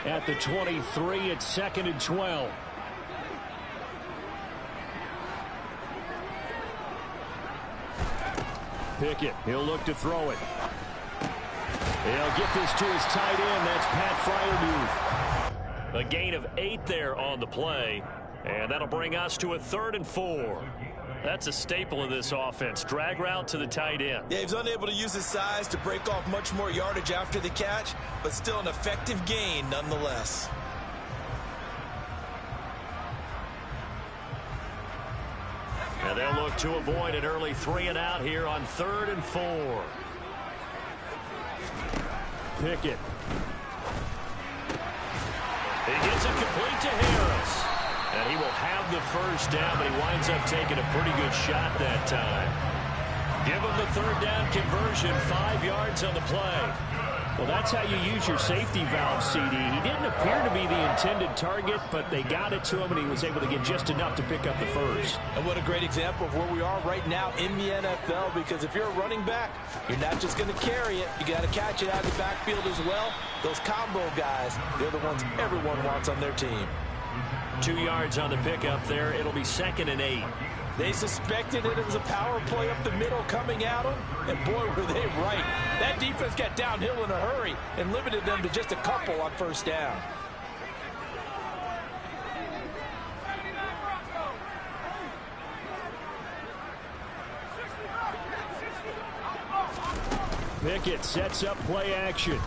At the 23, it's 2nd and 12. Pickett, he'll look to throw it. He'll get this to his tight end. That's Pat Freiermuth. A gain of 8 there on the play, and that'll bring us to a 3rd and 4. That's a staple of this offense. Drag route to the tight end. Yeah, he's unable to use his size to break off much more yardage after the catch, but still an effective gain nonetheless. And they'll look to avoid an early 3 and out here on 3rd and 4. Pickett. He gets it complete to Harris. And he will have the first down, but he winds up taking a pretty good shot that time. Give him the 3rd down conversion, 5 yards on the play. Well, that's how you use your safety valve, CD. He didn't appear to be the intended target, but they got it to him, and he was able to get just enough to pick up the first. And what a great example of where we are right now in the NFL, because if you're a running back, you're not just going to carry it. You got to catch it out of the backfield as well. Those combo guys, they're the ones everyone wants on their team. 2 yards on the pickup there. It'll be 2nd and 8. They suspected it was a power play up the middle coming at them, and boy, were they right. That defense got downhill in a hurry and limited them to just a couple on first down. Pickett sets up play action.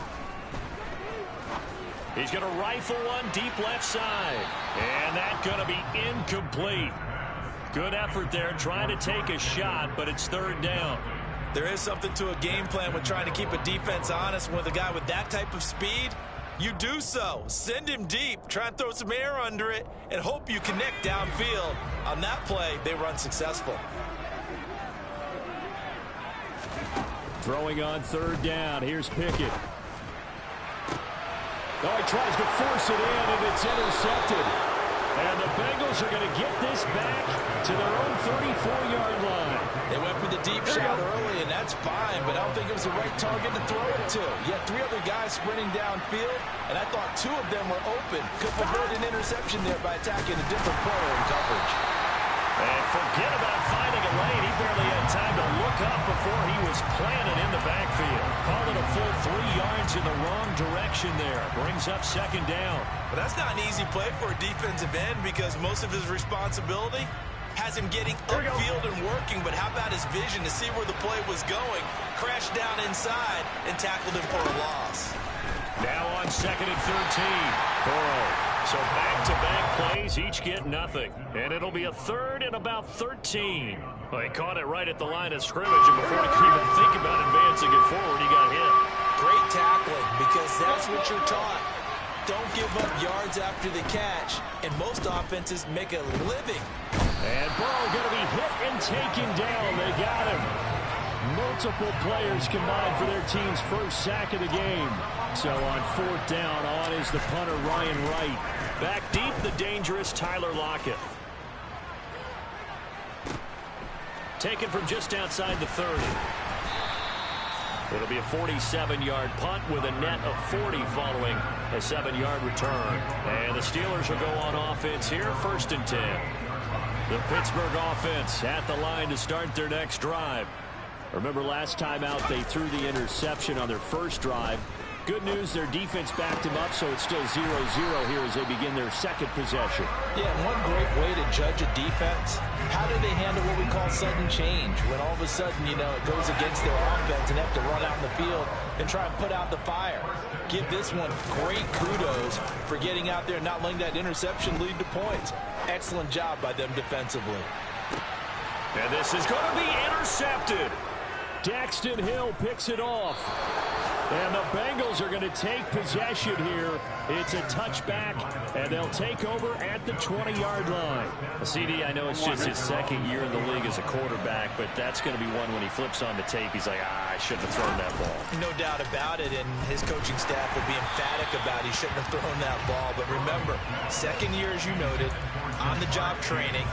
He's going to rifle one deep left side. And that's going to be incomplete. Good effort there trying to take a shot, but it's 3rd down. There is something to a game plan with trying to keep a defense honest. With a guy with that type of speed, you do so. Send him deep, try and throw some air under it, and hope you connect downfield. On that play, they were unsuccessful. Throwing on 3rd down. Here's Pickett. Oh, he tries to force it in, and it's intercepted. And the Bengals are going to get this back to their own 34-yard line. They went for the deep shot early, and that's fine, but I don't think it was the right target to throw it to. You had 3 other guys sprinting downfield, and I thought 2 of them were open. Could have avoided an interception there by attacking a different player in coverage. And forget about finding a lane. He barely had time to look up before he was planted in the backfield. Call it a full 3 yards in the wrong direction there. Brings up 2nd down. But that's not an easy play for a defensive end because most of his responsibility has him getting upfield and working. But how about his vision to see where the play was going, crashed down inside, and tackled him for a loss. Now on 2nd and 13. Burrow. So back-to-back plays, each get nothing. And it'll be a 3rd and about 13. Well, he caught it right at the line of scrimmage, and before he could even think about advancing it forward, he got hit. Great tackling, because that's what you're taught. Don't give up yards after the catch, and most offenses make a living. And Burrow going to be hit and taken down. They got him. Multiple players combined for their team's first sack of the game. So on 4th down, on is the punter, Ryan Wright. Back deep, the dangerous Tyler Lockett. Taken from just outside the 30. It'll be a 47-yard punt with a net of 40 following a 7-yard return. And the Steelers will go on offense here, 1st and 10. The Pittsburgh offense at the line to start their next drive. Remember last time out they threw the interception on their first drive. Good news, their defense backed him up, so it's still 0-0 here as they begin their 2nd possession. Yeah, and one great way to judge a defense, how do they handle what we call sudden change? When all of a sudden, you know, it goes against their offense and they have to run out in the field and try and put out the fire. Give this one great kudos for getting out there and not letting that interception lead to points. Excellent job by them defensively. And this is going to be intercepted. Daxton Hill picks it off. And the Bengals are going to take possession here. It's a touchback, and they'll take over at the 20-yard line. CD, I know it's just his 2nd year in the league as a quarterback, but that's going to be one when he flips on the tape. He's like, I shouldn't have thrown that ball. No doubt about it, and his coaching staff will be emphatic about he shouldn't have thrown that ball. But remember, 2nd year, as you noted, on-the-job training.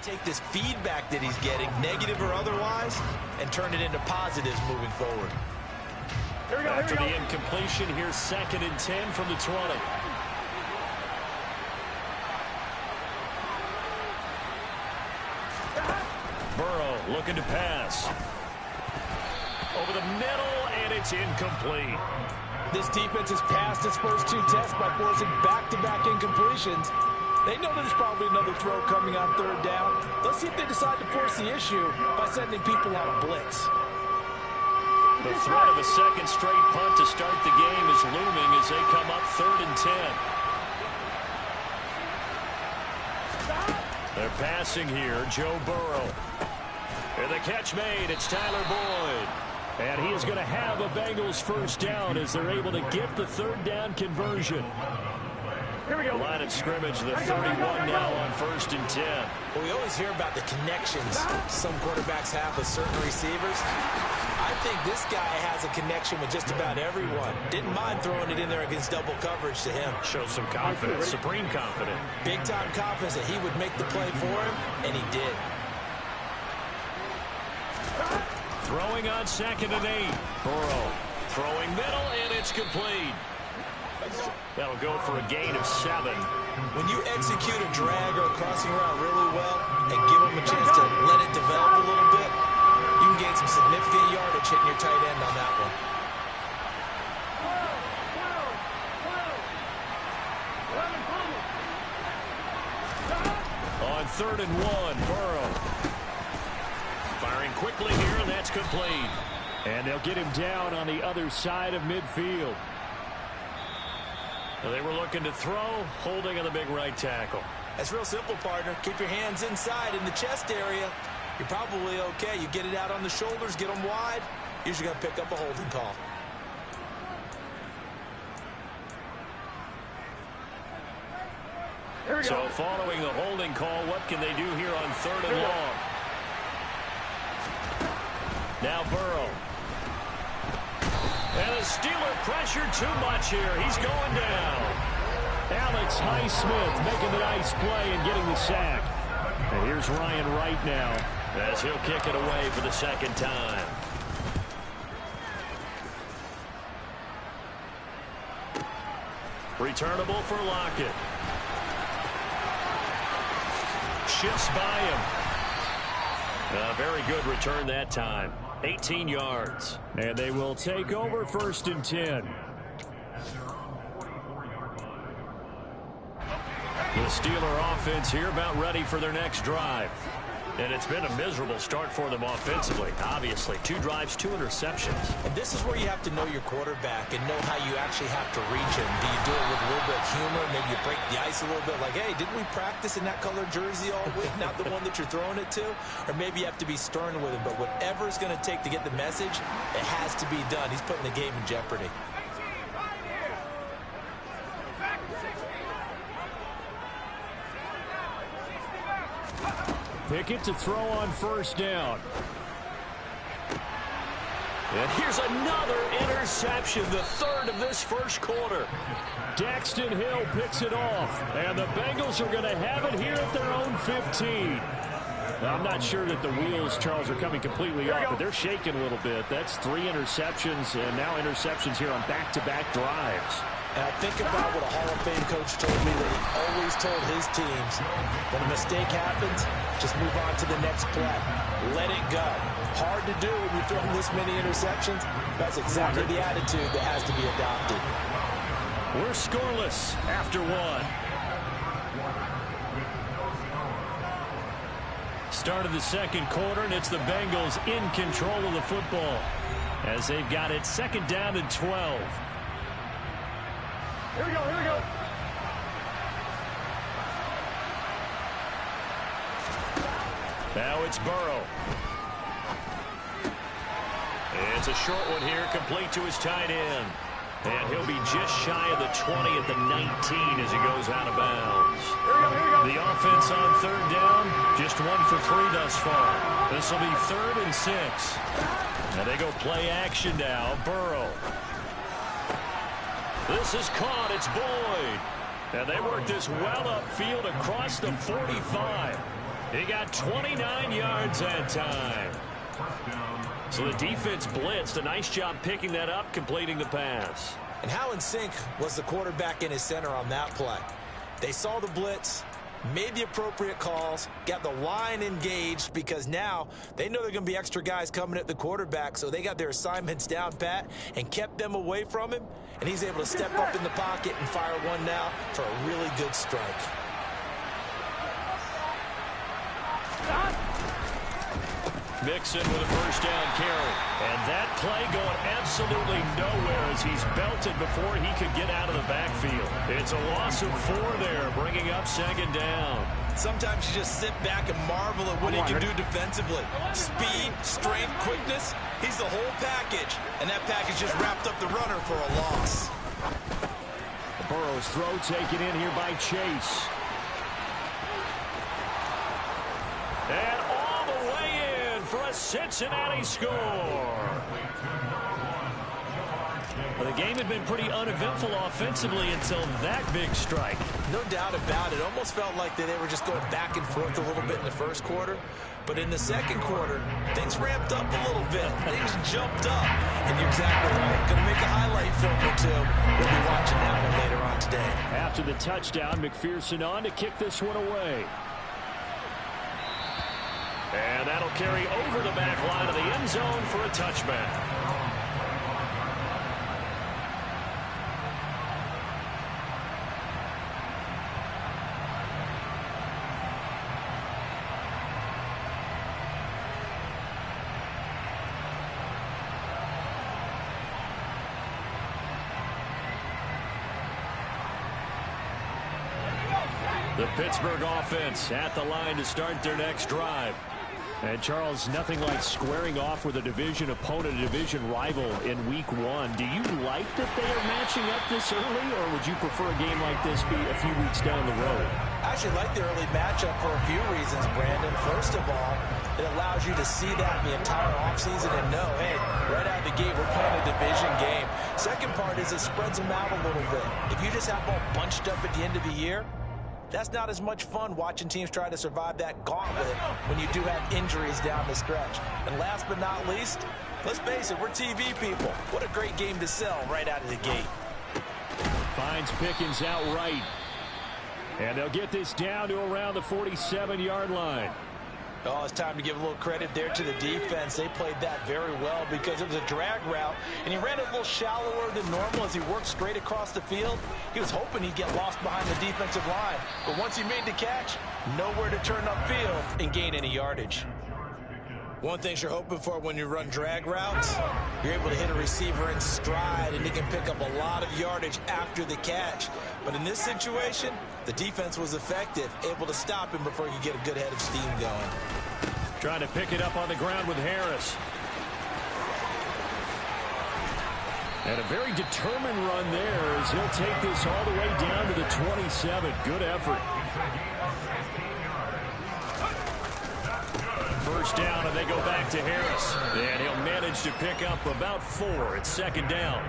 Take this feedback that he's getting, negative or otherwise, and turn it into positives moving forward. After the incompletion, here's 2nd and 10 from the 20. Burrow looking to pass. Over the middle, and it's incomplete. This defense has passed its first 2 tests by forcing back-to-back incompletions. They know there's probably another throw coming on 3rd down. Let's see if they decide to force the issue by sending people on a blitz. The threat of a second straight punt to start the game is looming as they come up 3rd and 10. They're passing here, Joe Burrow. And the catch made, it's Tyler Boyd. And he is going to have a Bengals first down as they're able to get the 3rd down conversion. Here we go. Line of scrimmage, the 31 now on 1st and 10. Well, we always hear about the connections some quarterbacks have with certain receivers. I think this guy has a connection with just about everyone. Didn't mind throwing it in there against double coverage to him. Shows some confidence, supreme confidence. Big-time confidence that he would make the play for him, and he did. Throwing on 2nd and 8. Burrow throwing middle, and it's complete. That'll go for a gain of 7. When you execute a drag or a crossing route really well and give them a chance to let it develop a little bit, you can gain some significant yardage hitting your tight end on that one. On 3rd and 1, Burrow. Firing quickly here, and that's complete. And they'll get him down on the other side of midfield. They were looking to throw, holding on the big right tackle. That's real simple, partner. Keep your hands inside in the chest area. You're probably okay. You get it out on the shoulders, get them wide. Usually going to pick up a holding call. So following the holding call, what can they do here on 3rd and long? Now Burrow. And the Steeler pressure too much here. He's going down. Alex Highsmith making the nice play and getting the sack. And here's Ryan Wright now, as he'll kick it away for the 2nd time. Returnable for Lockett. Shifts by him. A very good return that time. 18 yards. And they will take over 1st and 10. The Steeler offense here about ready for their next drive. And it's been a miserable start for them offensively. Obviously, 2 drives, 2 interceptions. And this is where you have to know your quarterback and know how you actually have to reach him. Do you do it with a little bit of humor? Maybe you break the ice a little bit like, hey, didn't we practice in that color jersey all week? Not the one that you're throwing it to? Or maybe you have to be stern with him. But whatever it's going to take to get the message, it has to be done. He's putting the game in jeopardy. Pickett to throw on 1st down. And here's another interception, the 3rd of this 1st quarter. Daxton Hill picks it off, and the Bengals are going to have it here at their own 15. Now, I'm not sure that the wheels, Charles, are coming completely off, but they're shaking a little bit. That's 3 interceptions, and now interceptions here on back-to-back drives. And I think about what a Hall of Fame coach told me that he always told his teams, when a mistake happens, just move on to the next play. Let it go. Hard to do when you're throwing this many interceptions. That's exactly the attitude that has to be adopted. We're scoreless after 1. Start of the 2nd quarter, and it's the Bengals in control of the football as they've got it 2nd down and 12. Here we go, here we go. Now it's Burrow. It's a short one here, complete to his tight end. And he'll be just shy of the 20 at the 19 as he goes out of bounds. The offense on 3rd down, just 1 for 3 thus far. This will be 3rd and 6. Now they go play action now. Burrow. This is caught. It's Boyd. And they work this well upfield across the 45. He got 29 yards that time. So the defense blitzed. A nice job picking that up, completing the pass. And how in sync was the quarterback in his center on that play? They saw the blitz, made the appropriate calls, got the line engaged, because now they know there are going to be extra guys coming at the quarterback, so they got their assignments down pat and kept them away from him, and he's able to step up in the pocket and fire one now for a really good strike. Mixon with a first down carry. And that play going absolutely nowhere as he's belted before he could get out of the backfield. It's a loss of 4 there, bringing up second down. Sometimes you just sit back and marvel at what he can do defensively. Speed, strength, quickness. He's the whole package. And that package just wrapped up the runner for a loss. Burrow's throw taken in here by Chase. And all the way in for a Cincinnati score. Well, the game had been pretty uneventful offensively until that big strike. No doubt about it. Almost felt like they were just going back and forth a little bit in the first quarter. But in the second quarter, things ramped up a little bit. Things jumped up. And you're exactly right. Going to make a highlight film or two. We'll be watching that one later on today. After the touchdown, McPherson on to kick this one away. And that'll carry over the back line of the end zone for a touchback. The Pittsburgh offense at the line to start their next drive. And, Charles, nothing like squaring off with a division opponent, a division rival in Week 1. Do you like that they are matching up this early, or would you prefer a game like this be a few weeks down the road? I actually like the early matchup for a few reasons, Brandon. First of all, it allows you to see that in the entire offseason and know, hey, right out of the gate, we're playing a division game. Second part is it spreads them out a little bit. If you just have all bunched up at the end of the year, that's not as much fun watching teams try to survive that gauntlet when you do have injuries down the stretch. And last but not least, let's face it, we're TV people. What a great game to sell right out of the gate. Finds Pickens outright. And they'll get this down to around the 47-yard line. Oh, it's time to give a little credit there to the defense. They played that very well because it was a drag route, and he ran it a little shallower than normal as he worked straight across the field. He was hoping he'd get lost behind the defensive line, but once he made the catch, nowhere to turn upfield and gain any yardage. One thing you're hoping for when you run drag routes, you're able to hit a receiver in stride, and he can pick up a lot of yardage after the catch. But in this situation, the defense was effective, able to stop him before he could get a good head of steam going. Trying to pick it up on the ground with Harris. And a very determined run there as he'll take this all the way down to the 27. Good effort. First down, and they go back to Harris. And he'll manage to pick up about 4. It's second down.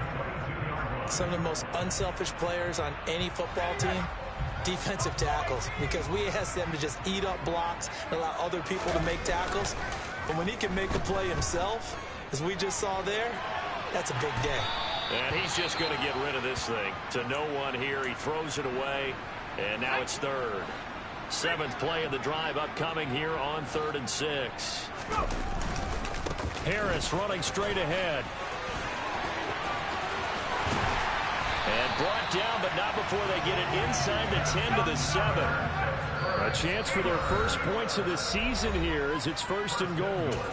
Some of the most unselfish players on any football team, defensive tackles, because we ask them to just eat up blocks and allow other people to make tackles. But when he can make a play himself, as we just saw there, that's a big day. And he's just going to get rid of this thing. To no one here, he throws it away, and now it's third. 7th play of the drive upcoming here on 3rd and 6. Harris running straight ahead. And brought down, but not before they get it inside the 10 to the 7. A chance for their first points of the season here as it's 1st and goal.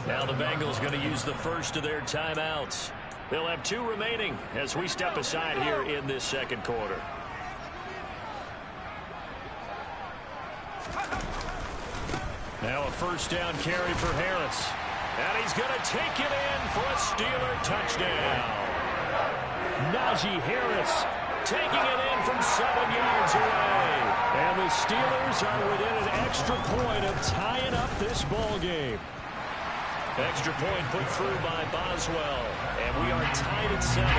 Now the Bengals going to use the first of their timeouts. They'll have 2 remaining as we step aside here in this second quarter. Now a first down carry for Harris. And he's going to take it in for a Steeler touchdown. Najee Harris taking it in from 7 yards away. And the Steelers are within an extra point of tying up this ball game. Extra point put through by Boswell. And we are tied at 7.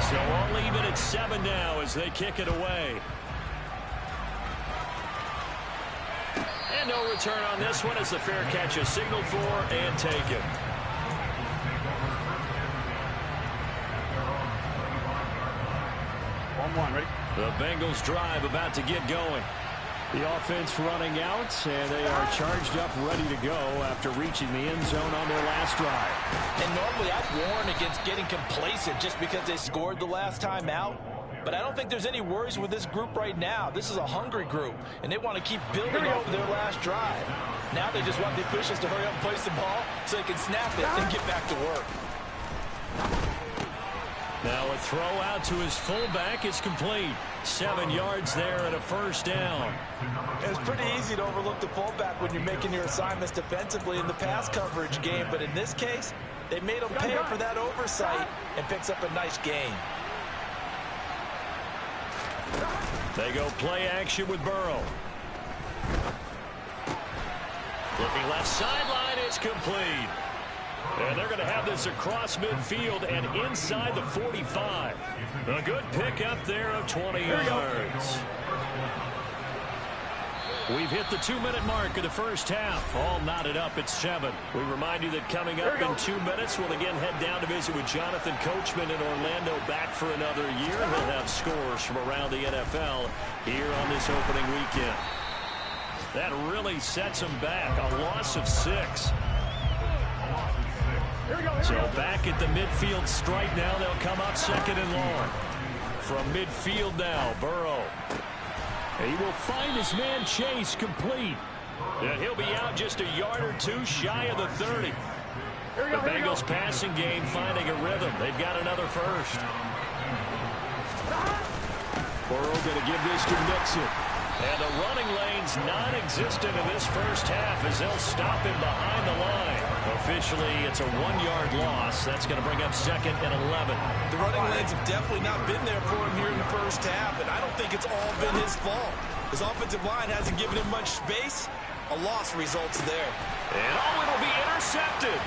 So all even at 7 now as they kick it away. no return on this one as the fair catch is signaled for and taken. Ready? The Bengals drive about to get going. The offense running out, and they are charged up, ready to go after reaching the end zone on their last drive. And normally I'd warn against getting complacent just because they scored the last time out. But I don't think there's any worries with this group right now. This is a hungry group, and they want to keep building off of their last drive. Now they just want the officials to hurry up and place the ball so they can snap it and get back to work. Now a throw out to his fullback is complete. 7 yards there and a first down. It's pretty easy to overlook the fullback when you're making your assignments defensively in the pass coverage game. But in this case, they made him pay for that oversight and picks up a nice gain. They go play action with Burrow. Looking left sideline, it's complete. And they're going to have this across midfield and inside the 45. A good pick up there of 20 yards. We've hit the 2-minute mark of the first half. All knotted up at 7. We remind you that coming up in 2 minutes, we'll again head down to visit with Jonathan Coachman in Orlando, back for another year. He'll have scores from around the NFL here on this opening weekend. That really sets them back. A loss of 6. So back at the midfield stripe now. They'll come up 2nd and long. From midfield now, Burrow. He will find his man Chase complete. And he'll be out just a yard or 2 shy of the 30. The Bengals passing game finding a rhythm. They've got another first. Burrow going to give this to Mixon. And the running lane's non-existent in this first half as they'll stop him behind the line. Officially, it's a 1-yard loss. That's going to bring up 2nd and 11. The running lanes have definitely not been there for him here in the first half, and I don't think it's all been his fault. His offensive line hasn't given him much space. A loss results there. And it'll be intercepted.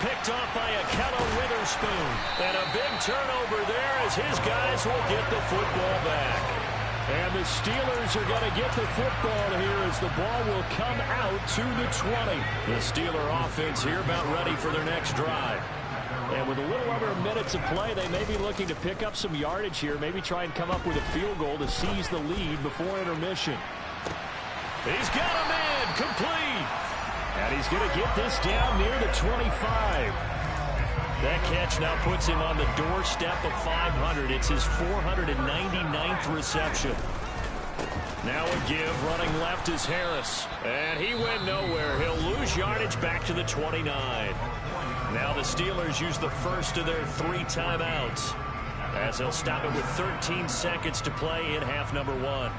Picked off by Ahkello Witherspoon. And a big turnover there as his guys will get the football back. And the Steelers are going to get the football here as the ball will come out to the 20. The Steeler offense here about ready for their next drive. And with a little over a minute to play, they may be looking to pick up some yardage here. Maybe try and come up with a field goal to seize the lead before intermission. He's got a man complete. And he's going to get this down near the 25. That catch now puts him on the doorstep of 500. It's his 499th reception. Now a give. Running left is Harris. And he went nowhere. He'll lose yardage back to the 29. Now the Steelers use the first of their 3 timeouts as they'll stop it with 13 seconds to play in half number 1.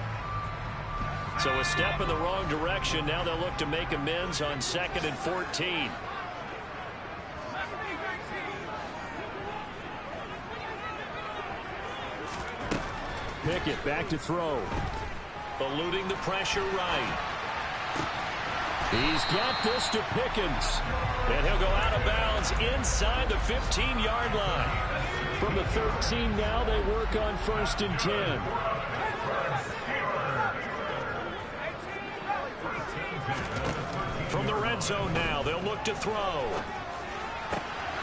So a step in the wrong direction. Now they'll look to make amends on 2nd and 14. Pickett back to throw. Eluding the pressure right. He's got this to Pickens. And he'll go out of bounds inside the 15-yard line. From the 13 now, they work on 1st and 10. From the red zone now, they'll look to throw.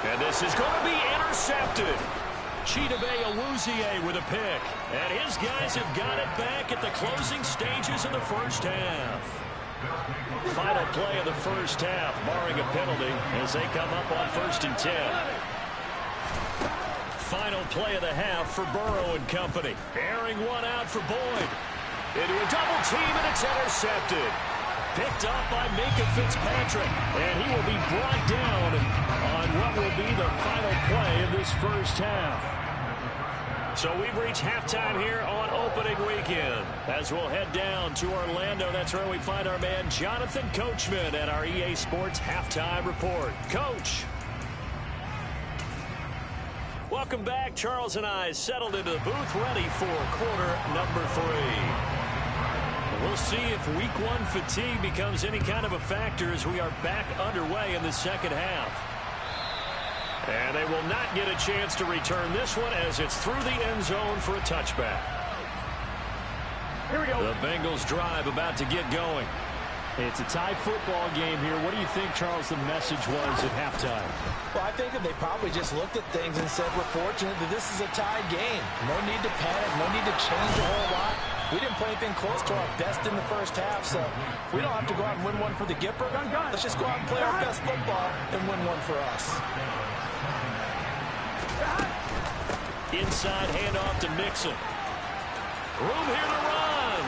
And this is going to be intercepted. Chidobe Awuzie with a pick. And his guys have got it back at the closing stages of the first half. Final play of the first half, barring a penalty, as they come up on 1st and 10. Final play of the half for Burrow and company. Airing one out for Boyd. Into a double team, and it's intercepted. Picked off by Minkah Fitzpatrick. And he will be brought down on what will be the final play of this first half. So we've reached halftime here on opening weekend. As we'll head down to Orlando, that's where we find our man Jonathan Coachman at our EA Sports Halftime Report. Coach. Welcome back. Charles and I settled into the booth ready for quarter number 3. We'll see if week 1 fatigue becomes any kind of a factor as we are back underway in the second half. And they will not get a chance to return this one as it's through the end zone for a touchback. Here we go. The Bengals drive about to get going. It's a tie football game here. What do you think, Charles, the message was at halftime? Well, I think that they probably just looked at things and said, we're fortunate that this is a tied game. No need to panic. No need to change a whole lot. We didn't play anything close to our best in the first half, so we don't have to go out and win one for the Gipper. Let's just go out and play our best football and win one for us. Inside handoff to Mixon. Room here to run.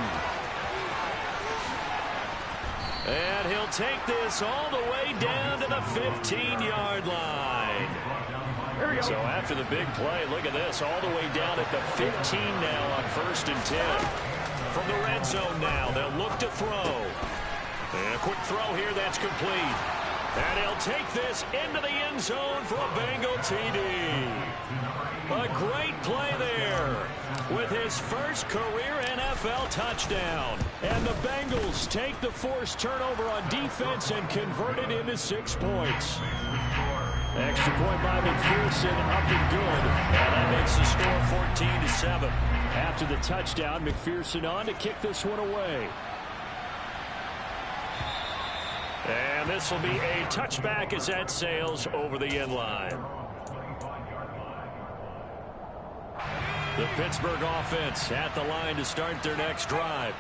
And he'll take this all the way down to the 15-yard line. So after the big play, look at this, all the way down at the 15 now on 1st and 10. From the red zone now, they'll look to throw. And a quick throw here, that's complete. And he'll take this into the end zone for a Bengal TD. A great play there with his first career NFL touchdown. And the Bengals take the forced turnover on defense and convert it into 6 points. Extra point by McPherson, up and good. And that makes the score 14-7. After the touchdown, McPherson on to kick this one away. And this will be a touchback as that sails over the end line. The Pittsburgh offense at the line to start their next drive.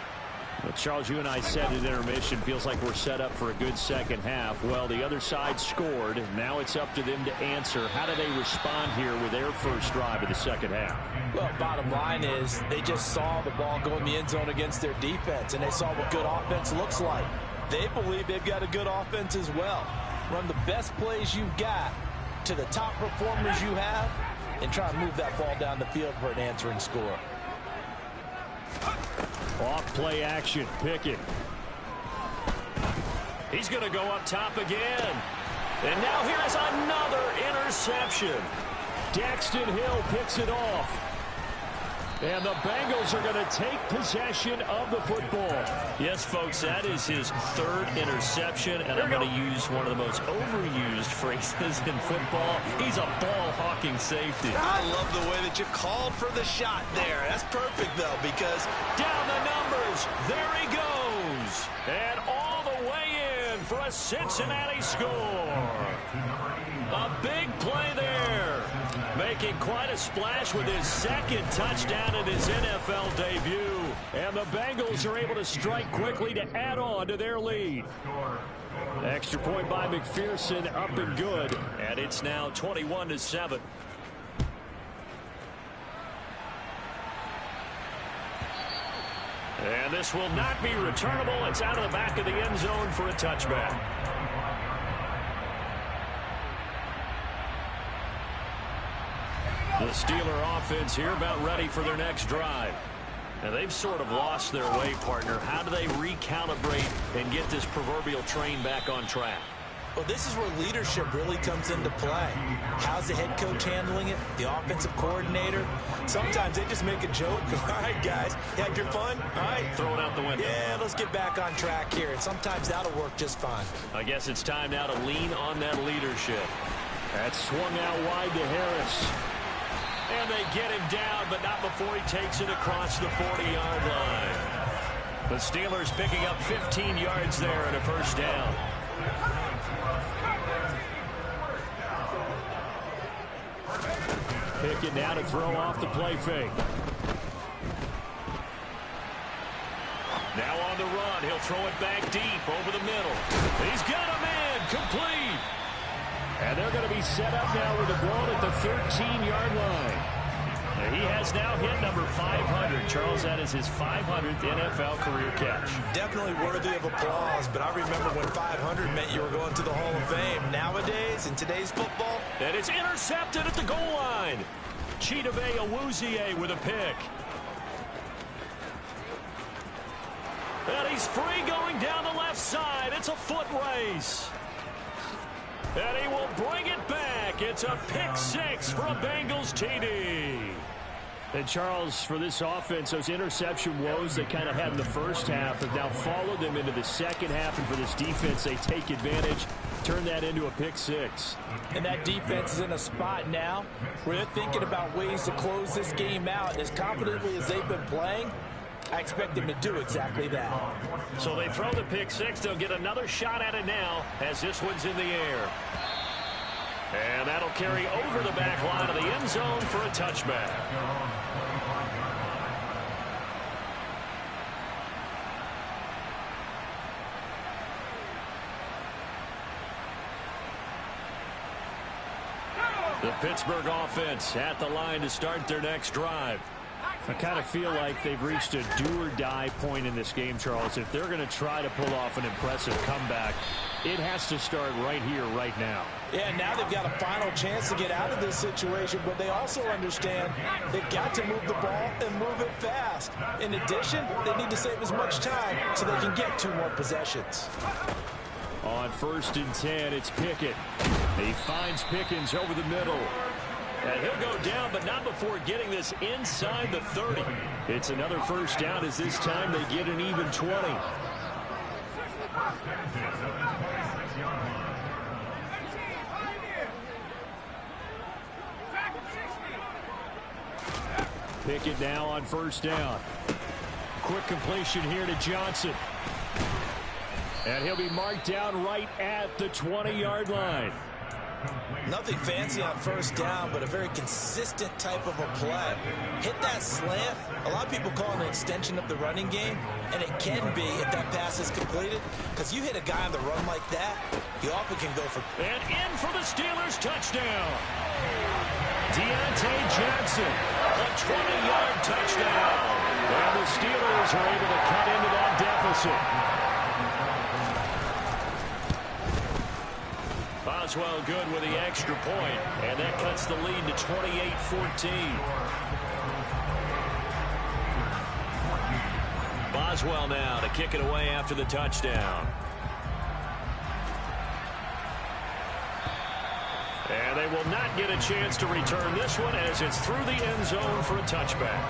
Well, Charles, you and I said at intermission, feels like we're set up for a good second half. Well, the other side scored. Now it's up to them to answer. How do they respond here with their first drive of the second half? Well, bottom line is they just saw the ball go in the end zone against their defense, and they saw what good offense looks like. They believe they've got a good offense as well. Run the best plays you've got to the top performers you have, and try and move that ball down the field for an answering score. Off play action, Pickett. He's going to go up top again. And now here's another interception. Daxton Hill picks it off. And the Bengals are going to take possession of the football. Yes, folks, that is his 3rd interception, and I'm going to use one of the most overused phrases in football. He's a ball-hawking safety. I love the way that you called for the shot there. That's perfect, though, because down the numbers, there he goes. And all the way in for a Cincinnati score. A big play there. Making quite a splash with his 2nd touchdown in his NFL debut. And the Bengals are able to strike quickly to add on to their lead. Extra point by McPherson, up and good. And it's now 21-7. And this will not be returnable. It's out of the back of the end zone for a touchback. The Steeler offense here about ready for their next drive. And they've sort of lost their way, partner. How do they recalibrate and get this proverbial train back on track? Well, this is where leadership really comes into play. How's the head coach handling it? The offensive coordinator? Sometimes they just make a joke. All right, guys, you had your fun? All right. Throw it out the window. Yeah, let's get back on track here. And sometimes that'll work just fine. I guess it's time now to lean on that leadership. That swung out wide to Harris. And they get him down, but not before he takes it across the 40-yard line. The Steelers picking up 15 yards there and a first down. Pickett now to throw off the play fake. Now on the run. He'll throw it back deep over the middle. He's got him in. Complete. And they're going to be set up now with the ball at the 13-yard line. He has now hit number 500. Charles, that is his 500th NFL career catch. Definitely worthy of applause, but I remember when 500 meant you were going to the Hall of Fame. Nowadays, in today's football, and it's intercepted at the goal line. Chidobe Awuzie with a pick. And he's free going down the left side. It's a foot race. And he will bring it back. It's a pick 6 for a Bengals TD. And Charles, for this offense, those interception woes they kind of had in the first half have now followed them into the second half. And for this defense, they take advantage, turn that into a pick 6. And that defense is in a spot now where they're thinking about ways to close this game out. And as confidently as they've been playing, I expect them to do exactly that. So they throw the pick six. They'll get another shot at it now as this one's in the air. And that'll carry over the back line of the end zone for a touchback. The Pittsburgh offense at the line to start their next drive. I kind of feel like they've reached a do-or-die point in this game, Charles. If they're going to try to pull off an impressive comeback, it has to start right here, right now. Yeah, now they've got a final chance to get out of this situation, but they also understand they've got to move the ball and move it fast. In addition, they need to save as much time so they can get 2 more possessions. On 1st and 10, it's Pickett. He finds Pickens over the middle. And he'll go down, but not before getting this inside the 30. It's another first down as this time they get an even 20. Pickett now on 1st down. Quick completion here to Johnson. And he'll be marked down right at the 20-yard line. Nothing fancy on 1st down, but a very consistent type of a play. Hit that slant. A lot of people call it an extension of the running game, and it can be if that pass is completed, because you hit a guy on the run like that, you often can go for... And in for the Steelers, touchdown. Deontay Johnson, a 20-yard touchdown. And the Steelers are able to cut into that deficit. Boswell good with the extra point, and that cuts the lead to 28-14. Boswell now to kick it away after the touchdown. And they will not get a chance to return this one as it's through the end zone for a touchback.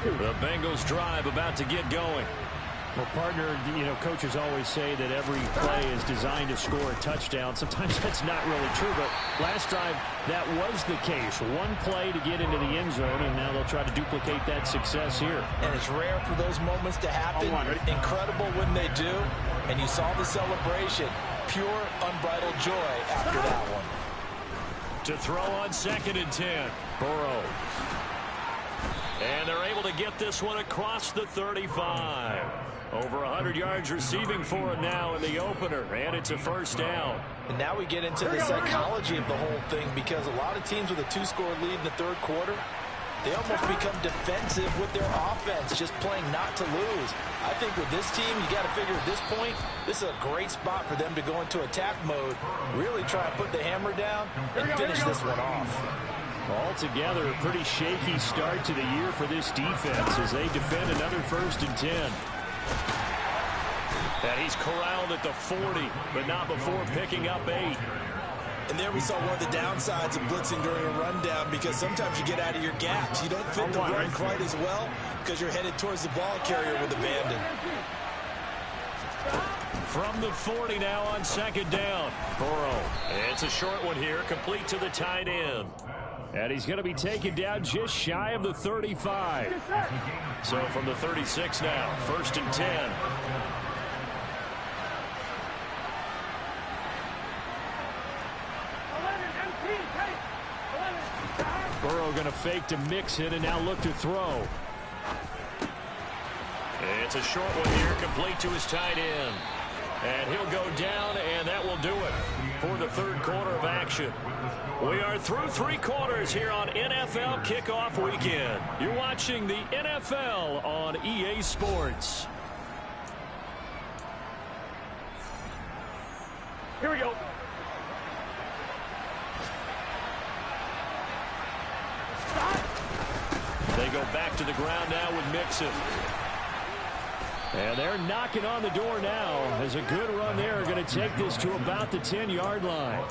The Bengals drive about to get going. Well, partner, you know, coaches always say that every play is designed to score a touchdown. Sometimes that's not really true, but last drive that was the case. One play to get into the end zone, and now they'll try to duplicate that success here. And it's rare for those moments to happen. Incredible when they do. And you saw the celebration. Pure, unbridled joy after that one. To throw on 2nd and 10. Burrow. And they're able to get this one across the 35. Over 100 yards receiving for him now in the opener, and it's a first down. And now we get into the psychology of the whole thing, because a lot of teams with a 2-score lead in the 3rd quarter, they almost become defensive with their offense, just playing not to lose. I think with this team, you got to figure at this point, this is a great spot for them to go into attack mode, really try and put the hammer down and finish this one off. Altogether, a pretty shaky start to the year for this defense as they defend another 1st and 10. And he's corralled at the 40, but not before picking up 8. And there we saw one of the downsides of blitzing during a rundown, because sometimes you get out of your gaps. You don't fit the run quite as well because you're headed towards the ball carrier with abandon. From the 40 now on 2nd down. Burrow. It's a short one here, complete to the tight end. And he's going to be taken down just shy of the 35. So from the 36 now, 1st and 10. Burrow going to fake to mix it and now look to throw. It's a short one here, complete to his tight end. And he'll go down, and that will do it for the 3rd quarter of action. We are through 3 quarters here on NFL Kickoff Weekend. You're watching the NFL on EA Sports. Here we go. They go back to the ground now with Mixon. And they're knocking on the door now as a good run there. Going to take this to about the 10-yard line.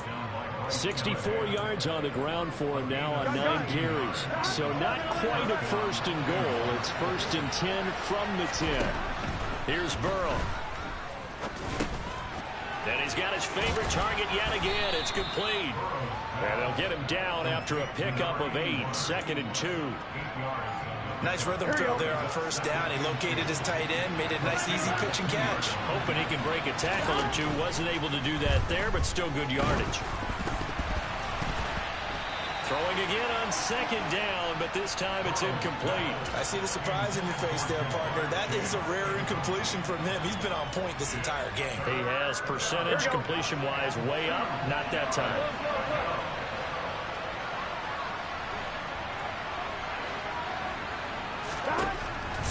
64 yards on the ground for him now on 9 carries. So not quite a 1st and goal. It's 1st and 10 from the 10. Here's Burrow. And he's got his favorite target yet again. It's complete. And they'll get him down after a pickup of 8. 2nd and 2. Nice rhythm throw there on first down. He located his tight end, made a nice easy pitch and catch. Hoping he can break a tackle or two. Wasn't able to do that there, but still good yardage. Throwing again on second down, but this time it's incomplete. I see the surprise in your face there, partner. That is a rare incompletion from him. He's been on point this entire game. He has percentage completion-wise way up. Not that time.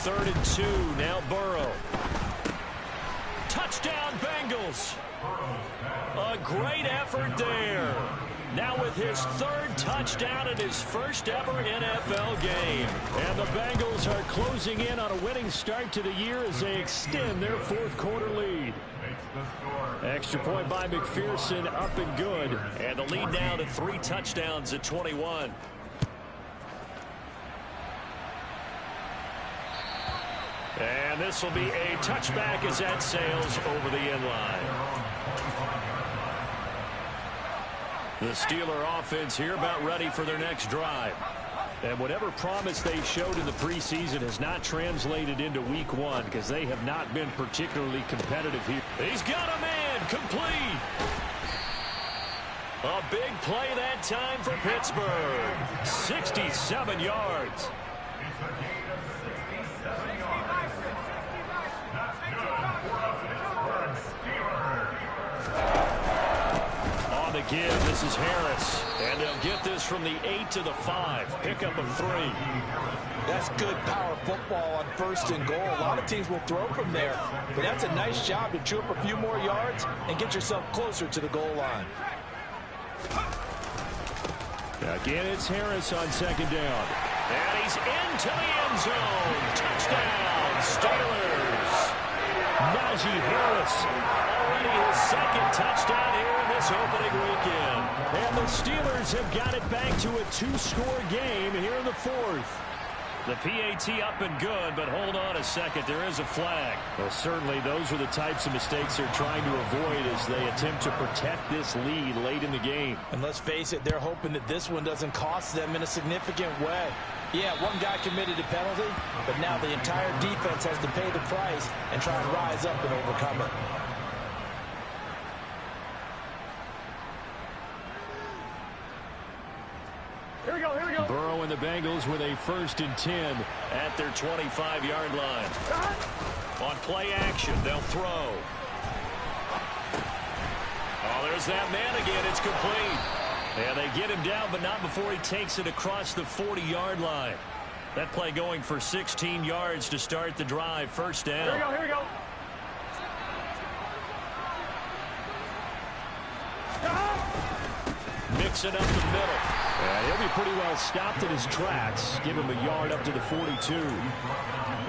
Third and 2. Now Burrow. Touchdown, Bengals. A great effort there. Now with his third touchdown in his first ever NFL game. And the Bengals are closing in on a winning start to the year as they extend their fourth quarter lead. Extra point by McPherson, up and good. And the lead now to 3 touchdowns at 21. And this will be a touchback as that sails over the end line. The Steeler offense here about ready for their next drive. And whatever promise they showed in the preseason has not translated into week 1 because they have not been particularly competitive here. He's got a man complete. A big play that time for Pittsburgh. 67 yards. On the give, this is Harris. And they'll get this from the 8 to the 5. Pickup of 3. That's good power football on first and goal. A lot of teams will throw from there. But that's a nice job to chew up a few more yards and get yourself closer to the goal line. Again, it's Harris on second down. And he's into the end zone. Touchdown, Steelers. Najee Harris. Already his second touchdown here in this opening weekend. And the Steelers have got it back to a 2-score game here in the fourth. The PAT up and good, but hold on a second. There is a flag. Well, certainly those are the types of mistakes they're trying to avoid as they attempt to protect this lead late in the game. And let's face it, they're hoping that this one doesn't cost them in a significant way. Yeah, one guy committed a penalty, but now the entire defense has to pay the price and try and rise up and overcome it. Here we go. Burrow and the Bengals with a 1st and 10 at their 25-yard line. On play action, they'll throw. Oh, there's that man again. It's complete. And they get him down, but not before he takes it across the 40-yard line. That play going for 16 yards to start the drive. First down. Here we go. Mixing up the middle. He'll be pretty well stopped in his tracks. Give him a yard up to the 42.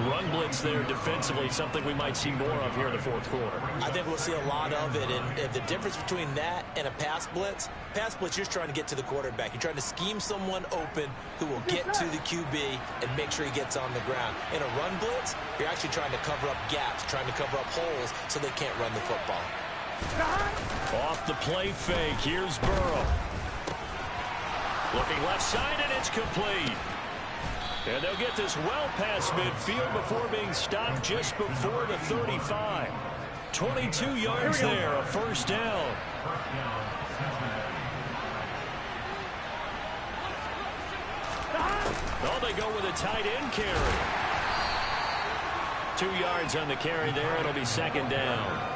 Run blitz there defensively, something we might see more of here in the fourth quarter. I think we'll see a lot of it, and the difference between that and a pass blitz, you're just trying to get to the quarterback. You're trying to scheme someone open who will get to the QB and make sure he gets on the ground. In a run blitz, you're actually trying to cover up gaps, trying to cover up holes so they can't run the football. Off the play fake, here's Burrow. Looking left side, and it's complete. And they'll get this well past midfield before being stopped just before the 35. 22 yards there, a first down. Oh, they go with a tight end carry. 2 yards on the carry there. It'll be second down.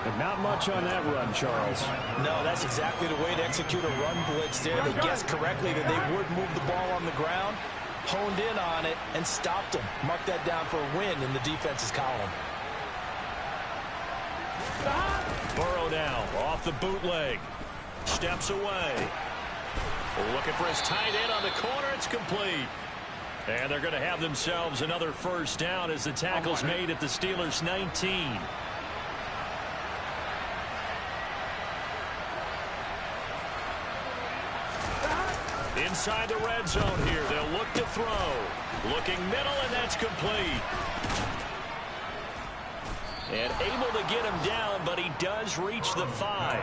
And not much on that run, Charles. No, that's exactly the way to execute a run blitz there. They guessed correctly that they would move the ball on the ground, honed in on it, and stopped them. Mark that down for a win in the defense's column. Burrow now off the bootleg. Steps away. Looking for his tight end on the corner. It's complete. And they're going to have themselves another first down as the tackle's made at the Steelers' 19. Inside the red zone here. They'll look to throw. Looking middle, and that's complete. And able to get him down, but he does reach the 5.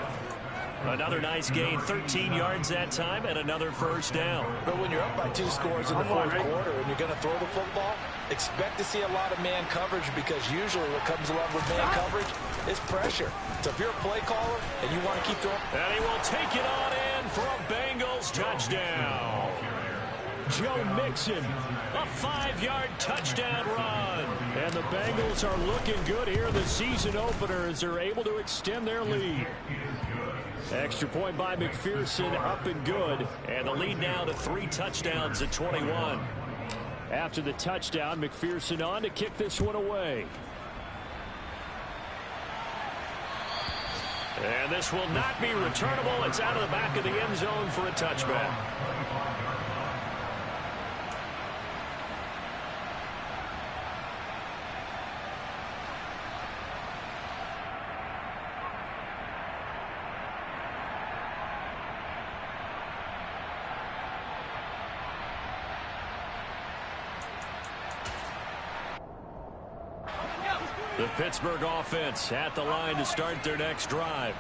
Another nice gain, 13 yards that time, and another first down. But when you're up by 2 scores in the fourth quarter and you're going to throw the football, expect to see a lot of man coverage, because usually what comes along with man coverage is pressure. So if you're a play caller and you want to keep throwing. And he will take it on in for a Bengals touchdown. Joe Mixon, a 5-yard touchdown run. And the Bengals are looking good here in the season opener as they're able to extend their lead. Extra point by McPherson, up and good. And the lead now to 3 touchdowns at 21. After the touchdown, McPherson on to kick this one away. And this will not be returnable. It's out of the back of the end zone for a touchback. The Pittsburgh offense at the line to start their next drive.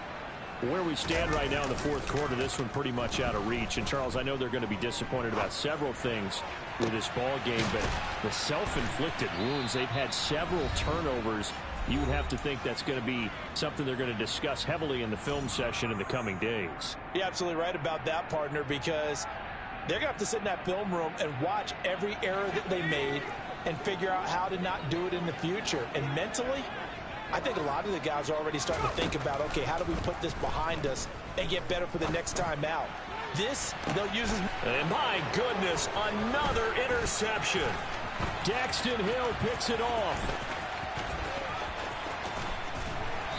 Where we stand right now in the fourth quarter, this one pretty much out of reach. And, Charles, I know they're going to be disappointed about several things with this ball game, but the self-inflicted wounds, they've had several turnovers. You would have to think that's going to be something they're going to discuss heavily in the film session in the coming days. You're absolutely right about that, partner, because they're going to have to sit in that film room and watch every error that they made and figure out how to not do it in the future. And mentally, I think a lot of the guys are already starting to think about, okay, how do we put this behind us and get better for the next time out? This, they'll use as... And my goodness, another interception. Daxton Hill picks it off.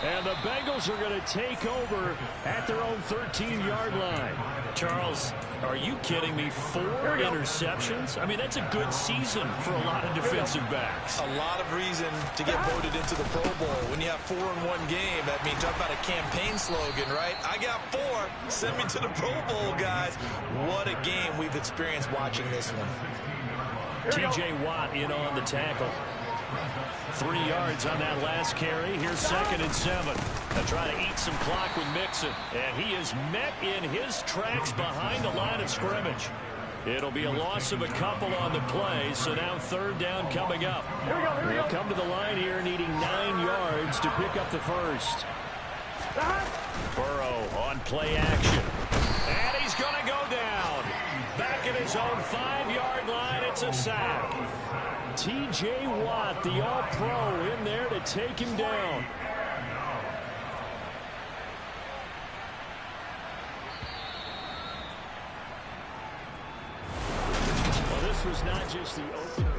And the Bengals are going to take over at their own 13-yard line. Charles, are you kidding me? 4 interceptions? I mean, that's a good season for a lot of defensive backs. A lot of reason to get voted into the Pro Bowl. When you have 4 in one game, that means talk about a campaign slogan, right? I got 4. Send me to the Pro Bowl, guys. What a game we've experienced watching this one. T.J. Watt in on the tackle. 3 yards on that last carry. Here's 2nd and 7. They'll try to eat some clock with Mixon. And he is met in his tracks behind the line of scrimmage. It'll be a loss of a couple on the play, so now 3rd down coming up. They'll come to the line here needing 9 yards to pick up the first. Burrow on play action. And he's going to go down. Back at his own 5-yard line, it's a sack. T.J. Watt, the All-Pro, in there to take him down. Well, this was not just the opener.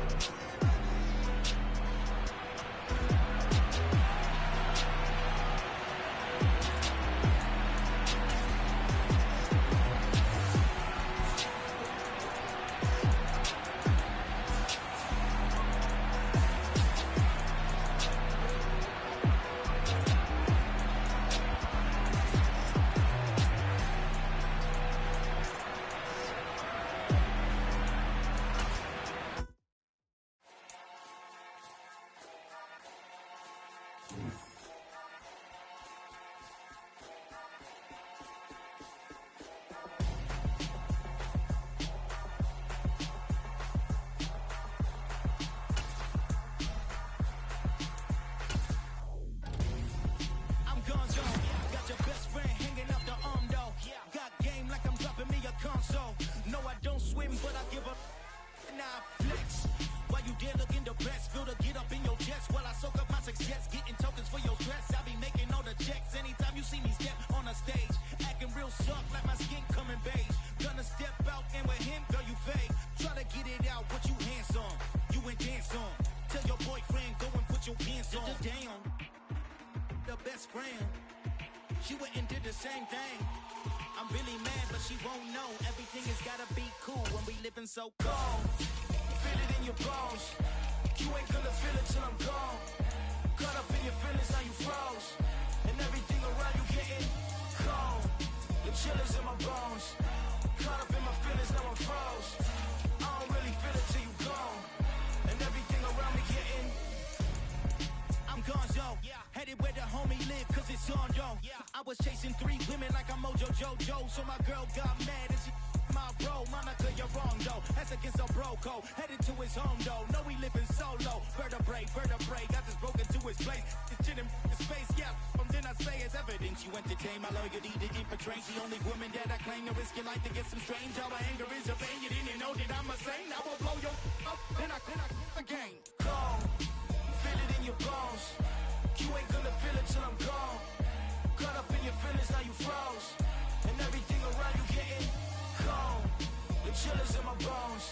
She went and did the same thing. I'm really mad, but she won't know. Everything has gotta be cool when we living so cold. Feel it in your bones. You ain't gonna feel it till I'm gone. Caught up in your feelings, now you froze. And everything around you getting cold. The chill is in my bones. Caught up in my feelings, now I'm froze. I don't really feel it till you gone. And everything around me getting, I'm gone, yo. Headed where the homie live, cause it's on, yo. I was chasing 3 women like I'm Mojo Jojo. So my girl got mad and she my bro. Monica, you're wrong, though. That's against a bro code. Headed to his home, though. No, he living solo. Vertebrae. Got this broken to his place. It's chin in his face, yeah. From then I say it's evidence. You entertain my loyalty to infiltrate. The only woman that I claim to risk your life to get some strange. All my anger is a vein. You didn't know that I'm a saint. I will blow your up. Then I again. Gone. Feel it in your bones. You ain't gonna feel it till I'm gone. Caught up in your feelings, now you froze. And everything around you getting cold. The chillers in my bones.